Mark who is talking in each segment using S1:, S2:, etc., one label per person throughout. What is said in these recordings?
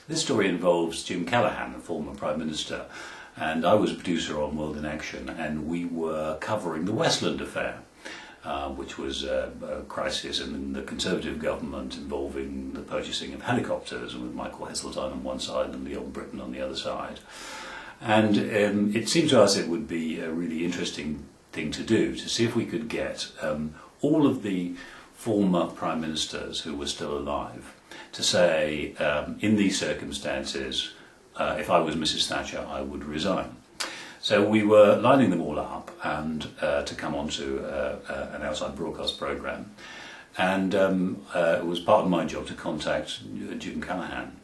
S1: This story involves Jim Callaghan, the former Prime Minister, and I was a producer on World in Action, and we were covering the Westland affair, which was a crisis in the Conservative government involving the purchasing of helicopters, with Michael Heseltine on one side and the old Britain on the other side. And it seemed to us it would be a really interesting thing to do, to see if we could get all of the former Prime Ministers who were still alive to say, in these circumstances, if I was Mrs. Thatcher, I would resign. So we were lining them all up and to come onto an outside broadcast programme, and it was part of my job to contact Jim Callaghan.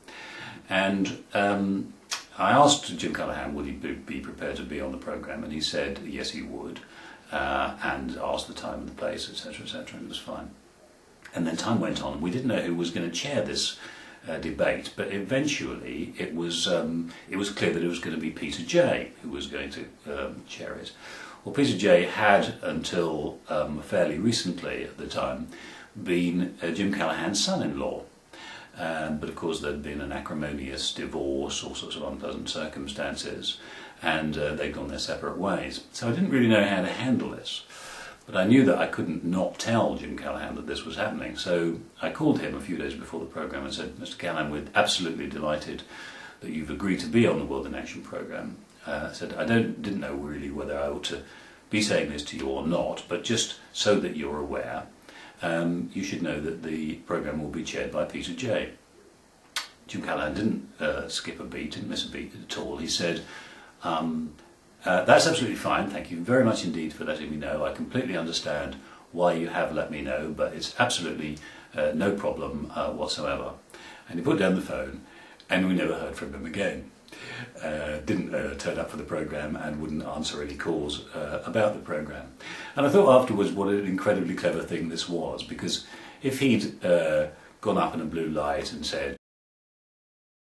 S1: And I asked Jim Callaghan would he be prepared to be on the programme, and he said yes he would, and asked the time and the place, etc., etc., and it was fine. And then time went on. We didn't know who was going to chair this debate, but eventually it was clear that it was going to be Peter Jay who was going to chair it. Well, Peter Jay had, until fairly recently at the time, been Jim Callaghan's son-in-law. But of course there'd been an acrimonious divorce, all sorts of unpleasant circumstances, and they'd gone their separate ways. So I didn't really know how to handle this. But I knew that I couldn't not tell Jim Callaghan that this was happening. So I called him a few days before the programme and said, Mr. Callaghan, we're absolutely delighted that you've agreed to be on the World in Action programme. I said, I didn't know really whether I ought to be saying this to you or not, but just so that you're aware, you should know that the programme will be chaired by Peter Jay. Jim Callaghan didn't skip a beat, didn't miss a beat at all. He said, that's absolutely fine, thank you very much indeed for letting me know. I completely understand why you have let me know, but it's absolutely no problem whatsoever. And he put down the phone, and we never heard from him again. Didn't turn up for the programme and wouldn't answer any calls about the programme. And I thought afterwards what an incredibly clever thing this was, because if he'd gone up in a blue light and said,